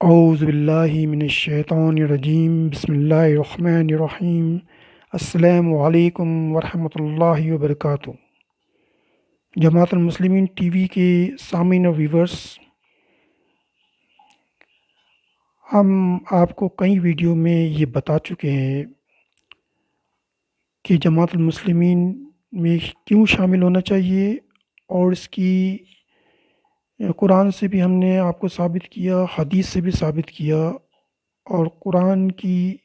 اعوذ باللہ من الشیطان الرجیم بسم اللہ الرحمن الرحیم السلام علیکم ورحمۃ اللہ وبرکاتہ۔ جماعت المسلمین ٹی وی کے سامعین و ویورس، ہم آپ کو کئی ویڈیو میں یہ بتا چکے ہیں کہ جماعت المسلمین میں کیوں شامل ہونا چاہیے، اور اس کی قرآن سے بھی ہم نے آپ کو ثابت کیا، حدیث سے بھی ثابت کیا، اور قرآن کی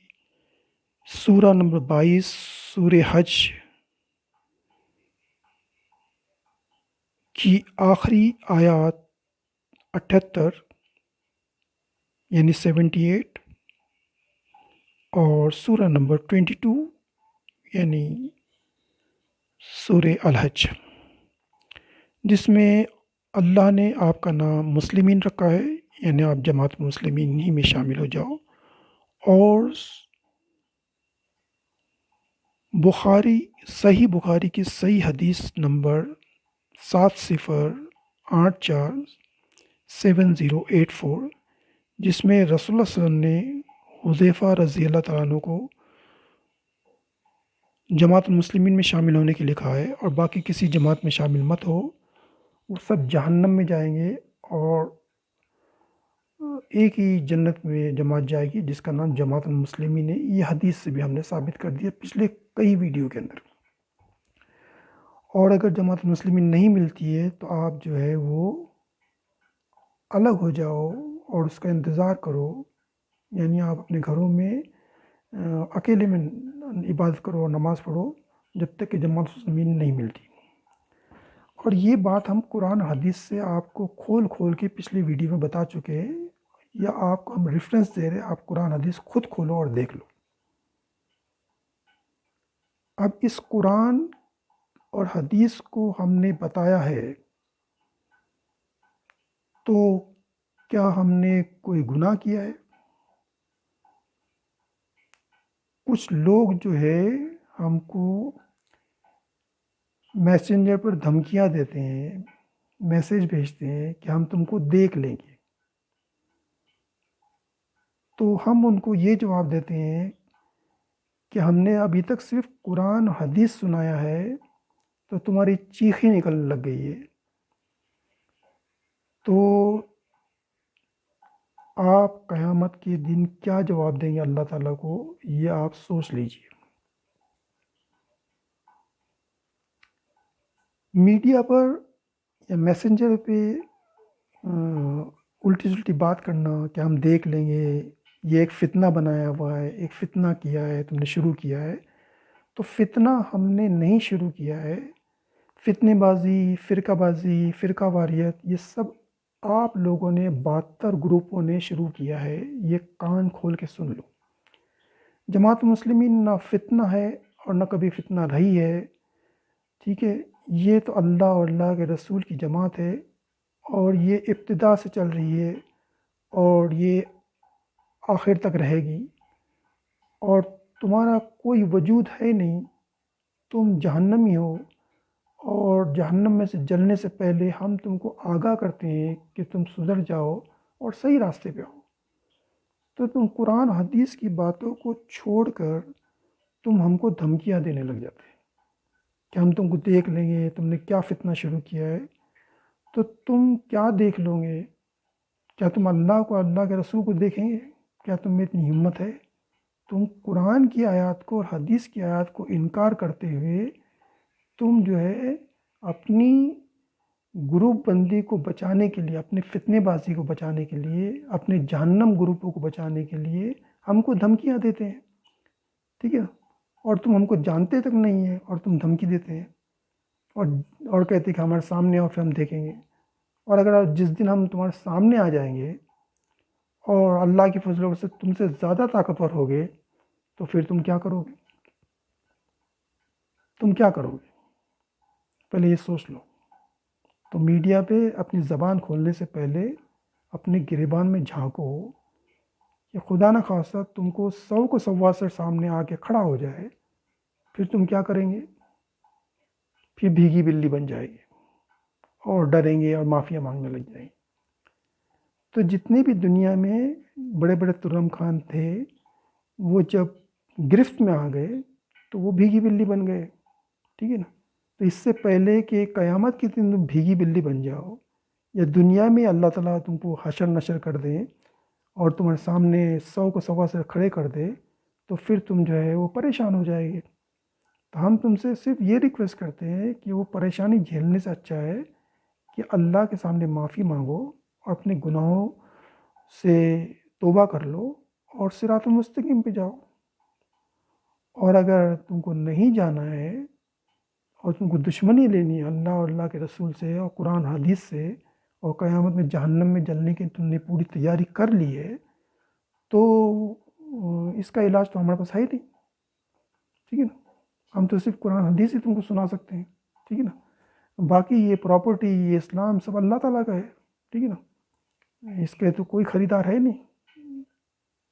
سورہ نمبر 22 سورہ حج کی آخری آیات 78 یعنی 78 اور سورہ نمبر 22 یعنی سورہ الحج، جس میں اللہ نے آپ کا نام مسلمین رکھا ہے، یعنی آپ جماعت مسلمین ہی میں شامل ہو جاؤ، اور صحیح بخاری کی صحیح حدیث نمبر 70847084، جس میں رسول اللہ صلی اللہ علیہ وسلم نے حذیفہ رضی اللہ تعالیٰ عنہ کو جماعت المسلمین میں شامل ہونے کے لیے کہا ہے، اور باقی کسی جماعت میں شامل مت ہو، وہ سب جہنم میں جائیں گے، اور ایک ہی جنت میں جماعت جائے گی جس کا نام جماعت المسلمین ہے۔ یہ حدیث سے بھی ہم نے ثابت کر دیا پچھلے کئی ویڈیو کے اندر۔ اور اگر جماعت المسلمین نہیں ملتی ہے تو آپ جو ہے وہ الگ ہو جاؤ اور اس کا انتظار کرو، یعنی آپ اپنے گھروں میں اکیلے میں عبادت کرو اور نماز پڑھو جب تک کہ جماعت المسلمین نہیں ملتی۔ اور یہ بات ہم قرآن حدیث سے آپ کو کھول کھول کے پچھلی ویڈیو میں بتا چکے ہیں، یا آپ کو ہم ریفرنس دے رہے ہیں، آپ قرآن حدیث خود کھولو اور دیکھ لو۔ اب اس قرآن اور حدیث کو ہم نے بتایا ہے، تو کیا ہم نے کوئی گناہ کیا ہے؟ کچھ لوگ جو ہے ہم کو میسنجر پر دھمکیاں دیتے ہیں، میسیج بھیجتے ہیں کہ ہم تم کو دیکھ لیں گے، تو ہم ان کو یہ جواب دیتے ہیں کہ ہم نے ابھی تک صرف قرآن حدیث سنایا ہے، تو تمہاری چیخیں نکلنے لگ گئی ہے، تو آپ قیامت کے دن کیا جواب دیں گے اللہ تعالیٰ کو، یہ آپ سوچ لیجئے۔ میڈیا پر یا میسنجر پہ الٹی سلٹی بات کرنا کہ ہم دیکھ لیں گے، یہ ایک فتنہ بنایا ہوا ہے، ایک فتنہ کیا ہے، تم نے شروع کیا ہے، تو فتنہ ہم نے نہیں شروع کیا ہے۔ فتنے بازی، فرقہ واریت، یہ سب آپ لوگوں نے 72 گروپوں نے شروع کیا ہے، یہ کان کھول کے سن لو۔ جماعت مسلمین نہ فتنہ ہے اور نہ کبھی فتنہ رہی ہے، ٹھیک ہے؟ یہ تو اللہ اور اللہ کے رسول کی جماعت ہے، اور یہ ابتدا سے چل رہی ہے، اور یہ آخر تک رہے گی، اور تمہارا کوئی وجود ہے نہیں، تم جہنمی ہو، اور جہنم میں سے جلنے سے پہلے ہم تم کو آگاہ کرتے ہیں کہ تم سدھر جاؤ اور صحیح راستے پہ آؤ۔ تو تم قرآن حدیث کی باتوں کو چھوڑ کر تم ہم کو دھمکیاں دینے لگ جاتے ہیں کہ ہم تم کو دیکھ لیں گے، تم نے کیا فتنہ شروع کیا ہے۔ تو تم کیا دیکھ لو گے؟ کیا تم اللہ کو، اللہ کے رسول کو دیکھیں گے؟ کیا تم میں اتنی ہمت ہے؟ تم قرآن کی آیات کو اور حدیث کی آیات کو انکار کرتے ہوئے تم جو ہے اپنی گروپ بندی کو بچانے کے لیے، اپنے فتنے بازی کو بچانے کے لیے، اپنے جہنم گروپوں کو بچانے کے لیے ہم کو دھمکیاں دیتے ہیں، ٹھیک ہے؟ اور تم ہم کو جانتے تک نہیں ہیں اور تم دھمکی دیتے ہیں، اور کہتے ہیں کہ ہمارے سامنے آؤ پھر ہم دیکھیں گے۔ اور اگر جس دن ہم تمہارے سامنے آ جائیں گے اور اللہ کی فضل و سے تم سے زیادہ طاقتور ہوگے، تو پھر تم کیا کرو گے؟ تم کیا کرو گے؟ پہلے یہ سوچ لو۔ تو میڈیا پہ اپنی زبان کھولنے سے پہلے اپنے گریبان میں جھانکو کہ خدا نہ خواستہ تم کو 100 کو سواسر سامنے آ کے کھڑا ہو جائے، پھر تم کیا کریں گے؟ پھر بھیگی بلی بن جائے گی اور ڈریں گے اور معافیا مانگنے لگ جائیں گے۔ تو جتنے بھی دنیا میں بڑے بڑے ترم خان تھے وہ جب گرفت میں آ گئے تو وہ بھیگی بلی بن گئے، ٹھیک ہے نا۔ تو اس سے پہلے کہ قیامت کے دن تم بھیگی بلی بن جاؤ یا دنیا میں اللہ تعالیٰ تم کو حشر نشر کر دے اور تمہارے سامنے 100 کو سوا سے کھڑے کر دے تو پھر تم جو ہے وہ پریشان ہو جائے گے۔ تو ہم تم سے صرف یہ ریکویسٹ کرتے ہیں کہ وہ پریشانی جھیلنے سے اچھا ہے کہ اللہ کے سامنے معافی مانگو اور اپنے گناہوں سے توبہ کر لو اور صراط المستقیم پہ جاؤ۔ اور اگر تم کو نہیں جانا ہے اور تم کو دشمنی لینی ہے اللہ اور اللہ کے رسول سے اور قرآن حدیث سے اور قیامت میں جہنم میں جلنے کی تم نے پوری تیاری کر لی ہے تو اس کا علاج تو ہمارے پاس ہے ہی نہیں، ٹھیک ہے نا۔ ہم تو صرف قرآن حدیث ہی تم کو سنا سکتے ہیں، ٹھیک ہے نا۔ باقی یہ پراپرٹی یہ اسلام سب اللہ تعالیٰ کا ہے، ٹھیک ہے نا۔ اس کے تو کوئی خریدار ہے نہیں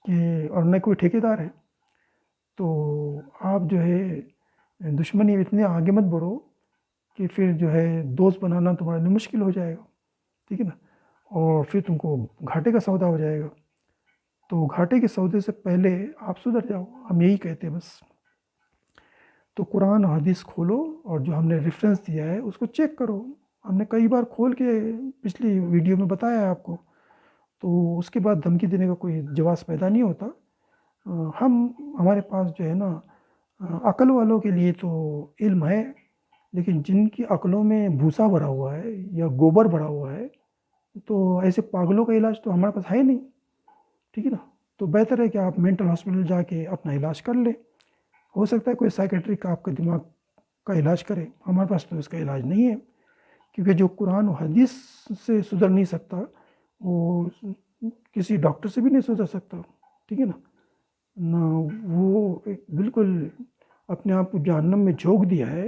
کہ اور نہ کوئی ٹھیکیدار ہے۔ تو آپ جو ہے دشمنی اتنے آگے مت بڑھو کہ پھر جو ہے دوست بنانا تمہارے لیے مشکل ہو جائے گا، ٹھیک ہے نا، اور پھر تم کو گھاٹے کا سودا ہو جائے گا۔ تو گھاٹے کے سودے سے پہلے آپ سدھر جاؤ، ہم یہی کہتے ہیں بس۔ تو قرآن اور حدیث کھولو اور جو ہم نے ریفرنس دیا ہے اس کو چیک کرو۔ ہم نے کئی بار کھول کے پچھلی ویڈیو میں بتایا ہے آپ کو، تو اس کے بعد دھمکی دینے کا کوئی جواز پیدا نہیں ہوتا۔ ہمارے پاس جو ہے نا عقل والوں کے لیے تو علم ہے، لیکن جن کی عقلوں میں بھوسا بھرا ہوا ہے یا گوبر بھرا ہوا ہے تو ایسے پاگلوں کا علاج تو ہمارے پاس ہے نہیں، ٹھیک ہے نا۔ تو بہتر ہے کہ آپ مینٹل ہاسپٹل جا کے اپنا علاج کر لیں، ہو سکتا ہے کوئی سائیکیٹرک کا آپ کے دماغ کا علاج کرے، ہمارے پاس تو اس کا علاج نہیں ہے، کیونکہ جو قرآن و حدیث سے سدھر نہیں سکتا وہ کسی ڈاکٹر سے بھی نہیں سدھر سکتا، ٹھیک ہے نا۔ نہ وہ بالکل اپنے آپ کو جہنم میں جھونک دیا ہے،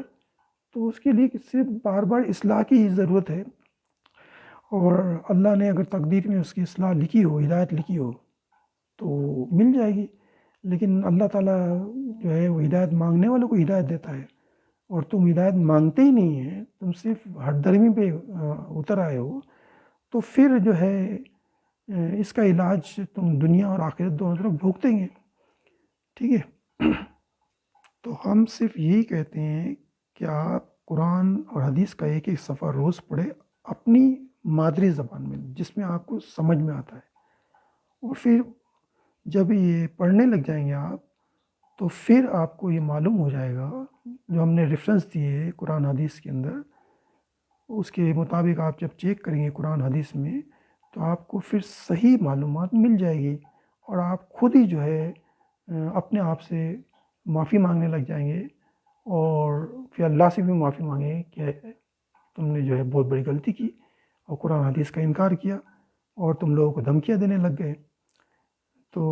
تو اس کے لیے صرف بار بار اصلاح کی ہی ضرورت ہے، اور اللہ نے اگر تقدیر میں اس کی اصلاح لکھی ہو، ہدایت لکھی ہو تو مل جائے گی۔ لیکن اللہ تعالیٰ جو ہے وہ ہدایت مانگنے والوں کو ہدایت دیتا ہے، اور تم ہدایت مانگتے ہی نہیں ہیں، تم صرف ہٹ درمی پہ اتر آئے ہو، تو پھر جو ہے اس کا علاج تم دنیا اور آخرت دونوں طرف بھگتیں گے، ٹھیک ہے۔ تو ہم صرف یہی کہتے ہیں کہ آپ قرآن اور حدیث کا ایک ایک صفحہ روز پڑھیں اپنی مادری زبان میں جس میں آپ کو سمجھ میں آتا ہے، اور پھر جب یہ پڑھنے لگ جائیں گے آپ تو پھر آپ کو یہ معلوم ہو جائے گا جو ہم نے ریفرنس دیے قرآن حدیث کے اندر، اس کے مطابق آپ جب چیک کریں گے قرآن حدیث میں تو آپ کو پھر صحیح معلومات مل جائے گی، اور آپ خود ہی جو ہے اپنے آپ سے معافی مانگنے لگ جائیں گے، اور پھر اللہ سے بھی معافی مانگیں کہ تم نے جو ہے بہت بڑی غلطی کی اور قرآن حدیث کا انکار کیا اور تم لوگوں کو دھمکیاں دینے لگ گئے۔ تو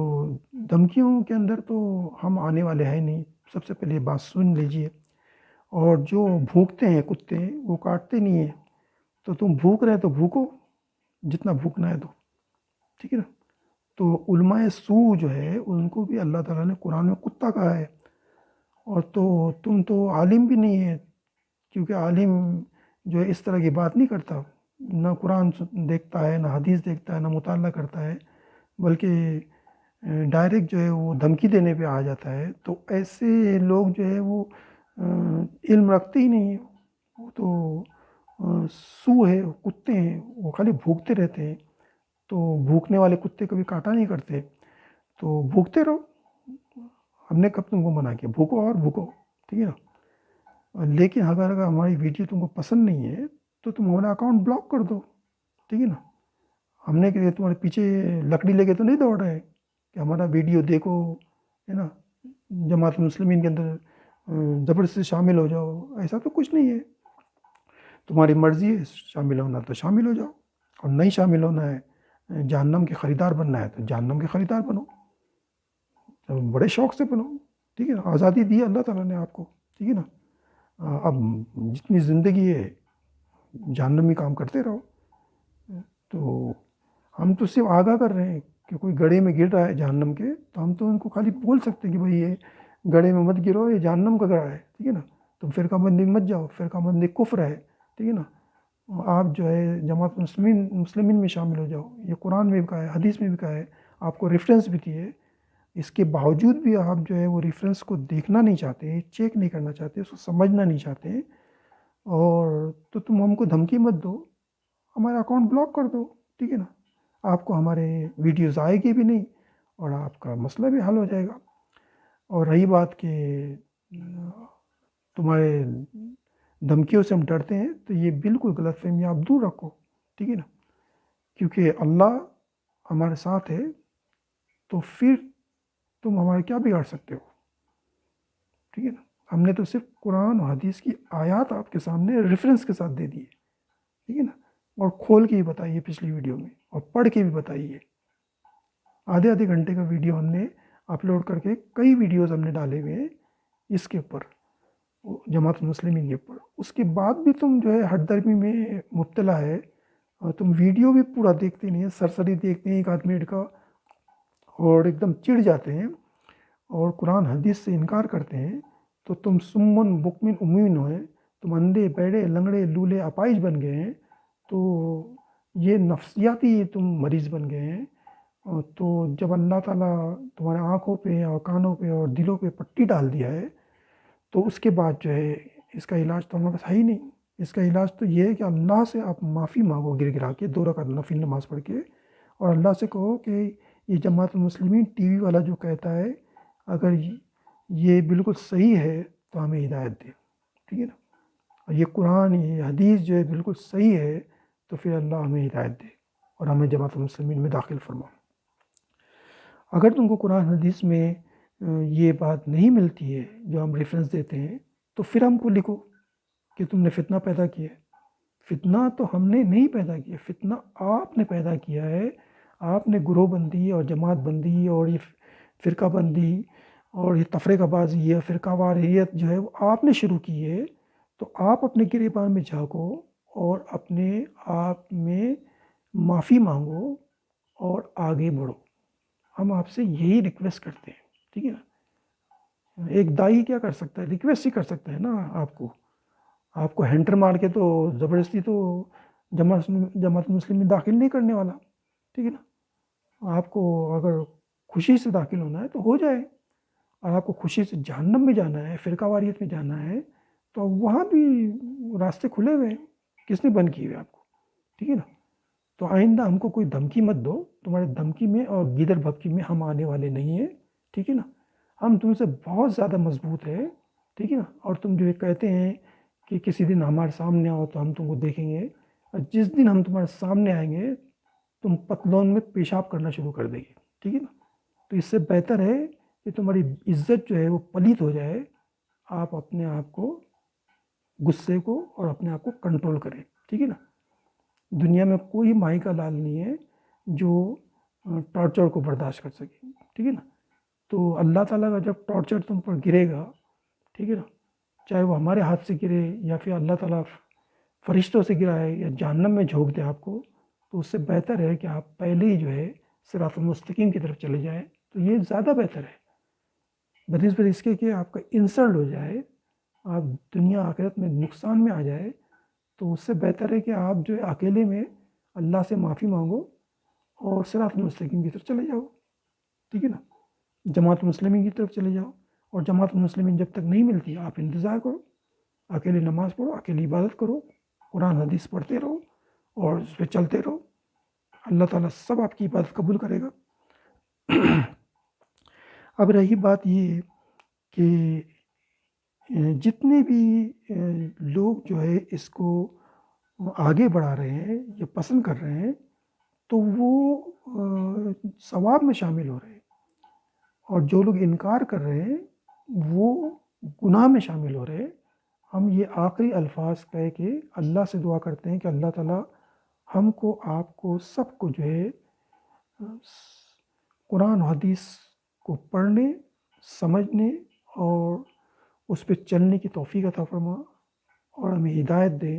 دھمکیوں کے اندر تو ہم آنے والے ہیں نہیں، سب سے پہلے یہ بات سن لیجئے۔ اور جو بھوکتے ہیں کتے وہ کاٹتے نہیں ہیں، تو تم بھوک رہے تو بھوکو جتنا بھوکنا ہے تو، ٹھیک ہے نا۔ تو علماء سو جو ہے ان کو بھی اللہ تعالیٰ نے قرآن میں کتا کہا ہے، اور تو تم تو عالم بھی نہیں ہے، کیونکہ عالم جو ہے اس طرح کی بات نہیں کرتا، نہ قرآن دیکھتا ہے، نہ حدیث دیکھتا ہے، نہ مطالعہ کرتا ہے، بلکہ ڈائریکٹ جو ہے وہ دھمکی دینے پہ آ جاتا ہے۔ تو ایسے لوگ جو ہے وہ علم رکھتے ہی نہیں ہیں، وہ تو سو ہے، کتے ہیں، وہ خالی بھوکتے رہتے ہیں۔ تو بھوکنے والے کتے کبھی کاٹا نہیں کرتے، تو بھوکتے رہو، ہم نے کب تم کو منع کیا؟ بھوکو اور بھوکو، ٹھیک ہے نا۔ لیکن اگر ہماری ویڈیو تم کو پسند نہیں ہے تو تم ہمارا اکاؤنٹ بلاک کر دو، ٹھیک ہے نا۔ ہم نے کہ تمہارے پیچھے لکڑی لے کے تو نہیں دوڑ رہے کہ ہمارا ویڈیو دیکھو، ہے نا، جماعت المسلمین کے اندر زبردستی شامل ہو جاؤ، ایسا تو کچھ نہیں ہے۔ تمہاری مرضی ہے شامل ہونا تو شامل ہو جاؤ، اور نہیں شامل ہونا ہے، جہنم کے خریدار بننا ہے تو جہنم کے خریدار بنو، تو بڑے شوق سے بنو، ٹھیک ہے نا۔ آزادی دی ہے اللہ تعالیٰ نے آپ کو، ٹھیک ہے نا۔ اب جتنی زندگی ہے جہنمی کام کرتے رہو۔ تو ہم تو صرف آگاہ کر رہے ہیں کہ کوئی گڑھے میں گر رہا ہے جہنم کے، تو ہم تو ان کو خالی بول سکتے ہیں کہ بھئی یہ گڑھے میں مت گرو، یہ جہنم کا گڑھا ہے، ٹھیک ہے نا۔ تم فرقہ بندی مت جاؤ، فرقہ بندی کفر ہے، ٹھیک ہے نا۔ آپ جو ہے جماعت مسلمین میں شامل ہو جاؤ، یہ قرآن میں بھی کہا ہے، حدیث میں بھی کہا ہے، آپ کو ریفرنس بھی دیے، اس کے باوجود بھی آپ جو ہے وہ ریفرنس کو دیکھنا نہیں چاہتے، چیک نہیں کرنا چاہتے، اس کو سمجھنا نہیں چاہتے، اور تو تم ہم کو دھمکی مت دو، ہمارا اکاؤنٹ بلاک کر دو، ٹھیک ہے نا، آپ کو ہمارے ویڈیوز آئے گی بھی نہیں اور آپ کا مسئلہ بھی حل ہو جائے گا۔ اور رہی بات کہ تمہارے دھمکیوں سے ہم ڈرتے ہیں، تو یہ بالکل غلط فہمی آپ دور رکھو، ٹھیک ہے نا، کیونکہ اللہ ہمارے ساتھ ہے، تو پھر تم ہمارے کیا بگاڑ سکتے ہو، ٹھیک ہے نا۔ ہم نے تو صرف قرآن و حدیث کی آیات آپ کے سامنے ریفرنس کے ساتھ دے دیے، ٹھیک ہے نا، اور کھول کے بھی بتائیے پچھلی ویڈیو میں، اور پڑھ کے بھی بتائیے، آدھے آدھے گھنٹے کا ویڈیو ہم نے اپلوڈ کر کے کئی ویڈیوز ہم نے ڈالے ہوئے ہیں اس کے اوپر، جماعت المسلمین کے اوپر، اس کے بعد بھی تم جو ہے ہٹ درمی میں مبتلا ہے، اور تم ویڈیو بھی پورا دیکھتے نہیں ہیں، سرسری دیکھتے ہیں ایک آدھ منٹ کا اور ایک دم چڑ جاتے ہیں اور قرآن حدیث سے انکار کرتے ہیں، تو تم سمن بکمن امین ہوئے، تم اندھے بیڑے لنگڑے لولے اپائج بن گئے ہیں، تو یہ نفسیاتی تم مریض بن گئے ہیں، تو جب اللہ تعالیٰ تمہارے آنکھوں پہ اور کانوں پہ اور دلوں پہ پٹی ڈال دیا ہے، تو اس کے بعد جو ہے اس کا علاج تو ہمارے پاس ہے ہی نہیں، اس کا علاج تو یہ ہے کہ اللہ سے آپ معافی مانگو گر گرا کے 2 رکعت نفل نماز پڑھ کے، اور اللہ سے کہو کہ یہ جماعت المسلمین ٹی وی والا جو کہتا ہے اگر یہ بالکل صحیح ہے تو ہمیں ہدایت دے، ٹھیک ہے نا، اور یہ قرآن یہ حدیث جو ہے بالکل صحیح ہے تو پھر اللہ ہمیں ہدایت دے اور ہمیں جماعت المسلمین میں داخل فرما۔ اگر تم کو قرآن حدیث میں یہ بات نہیں ملتی ہے جو ہم ریفرنس دیتے ہیں، تو پھر ہم کو لکھو کہ تم نے فتنہ پیدا کیا ہے۔ فتنہ تو ہم نے نہیں پیدا کیا، فتنہ آپ نے پیدا کیا ہے، آپ نے گروہ بندی اور جماعت بندی اور یہ فرقہ بندی اور یہ تفرقہ بازی یا فرقہ واریت جو ہے وہ آپ نے شروع کی ہے، تو آپ اپنے گریبان میں جھانکو اور اپنے آپ میں معافی مانگو اور آگے بڑھو، ہم آپ سے یہی ریکویسٹ کرتے ہیں، ٹھیک ہے نا۔ ایک دائی کیا کر سکتا ہے، ریکویسٹ ہی کر سکتا ہے نا، آپ کو ہینٹر مار کے تو زبردستی تو جماعت مسلم میں داخل نہیں کرنے والا، ٹھیک ہے نا، آپ کو اگر خوشی سے داخل ہونا ہے تو ہو جائے، اور آپ کو خوشی سے جہنم میں جانا ہے، فرقہ واریت میں جانا ہے، تو وہاں بھی راستے کھلے ہوئے ہیں، کس نے بند کیے ہوئے آپ کو، ٹھیک ہے نا۔ تو آئندہ ہم کو کوئی دھمکی مت دو، تمہارے دھمکی میں اور گیدڑ بھبکی میں ہم آنے والے نہیں ہیں، ٹھیک ہے نا، ہم تم سے بہت زیادہ مضبوط ہے، ٹھیک ہے نا، اور تم جو یہ کہتے ہیں کہ کسی دن ہمارے سامنے آؤ تو ہم تم کو دیکھیں گے، اور جس دن ہم تمہارے سامنے آئیں گے تم پتلون میں پیشاب کرنا شروع کر دیں گے، ٹھیک ہے نا، تو اس سے بہتر ہے کہ تمہاری عزت جو ہے وہ پلیت ہو جائے، آپ اپنے آپ کو غصے کو اور اپنے آپ کو کنٹرول کریں، ٹھیک ہے نا۔ دنیا میں کوئی مائی کا لال نہیں ہے جو ٹارچر کو برداشت کر سکے، ٹھیک ہے نا، تو اللہ تعالیٰ کا جب ٹارچر تم پر گرے گا، ٹھیک ہے نا، چاہے وہ ہمارے ہاتھ سے گرے یا پھر اللہ تعالیٰ فرشتوں سے گرائے یا جہنم میں جھونک دے آپ کو، تو اس سے بہتر ہے کہ آپ پہلے ہی جو ہے صراط المستقیم کی طرف چلے جائیں، تو یہ زیادہ بہتر ہے بنسبت اس کے کہ آپ کا انسلٹ ہو جائے، آپ دنیا آخرت میں نقصان میں آ جائے، تو اس سے بہتر ہے کہ آپ جو ہے اکیلے میں اللہ سے معافی مانگو اور صراط المستقیم کی طرف چلے جاؤ، ٹھیک ہے نا، جماعت مسلمین کی طرف چلے جاؤ، اور جماعت مسلمین جب تک نہیں ملتی آپ انتظار کرو، اکیلے نماز پڑھو، اکیلی عبادت کرو، قرآن حدیث پڑھتے رہو اور اس پہ چلتے رہو، اللہ تعالیٰ سب آپ کی عبادت قبول کرے گا۔ اب رہی بات یہ کہ جتنے بھی لوگ جو ہے اس کو آگے بڑھا رہے ہیں یا پسند کر رہے ہیں، تو وہ ثواب میں شامل ہو رہے ہیں، اور جو لوگ انکار کر رہے ہیں وہ گناہ میں شامل ہو رہے ہیں۔ ہم یہ آخری الفاظ کہہ کے اللہ سے دعا کرتے ہیں کہ اللہ تعالیٰ ہم کو آپ کو سب کو جو ہے قرآن و حدیث کو پڑھنے، سمجھنے اور اس پہ چلنے کی توفیق عطا فرما، اور ہمیں ہدایت دے،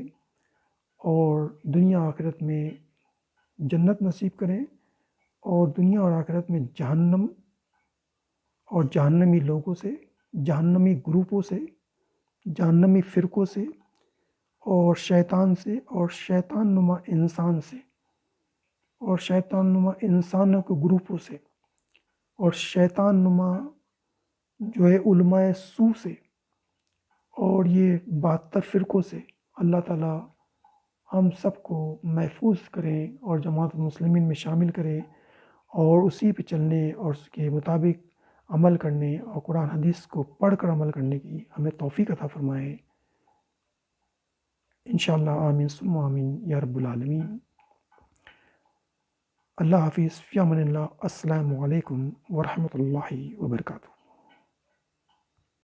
اور دنیا آخرت میں جنت نصیب کریں، اور دنیا اور آخرت میں جہنم اور جہنمی لوگوں سے، جہنمی گروپوں سے، جہنمی فرقوں سے اور شیطان سے اور شیطان نما انسان سے اور شیطان نما انسانوں کے گروپوں سے اور شیطان نما جو ہے علماء سو سے اور یہ 72 فرقوں سے اللہ تعالیٰ ہم سب کو محفوظ کریں اور جماعت المسلمین میں شامل کریں اور اسی پہ چلنے اور اس کے مطابق عمل کرنے اور قرآن حدیث کو پڑھ کر عمل کرنے کی ہمیں توفیق عطا فرمائے انشاءاللہ آمین ثم آمین یا رب العالمین اللہ حافظ فی امان اللہ السلام علیکم ورحمۃ اللہ وبرکاتہ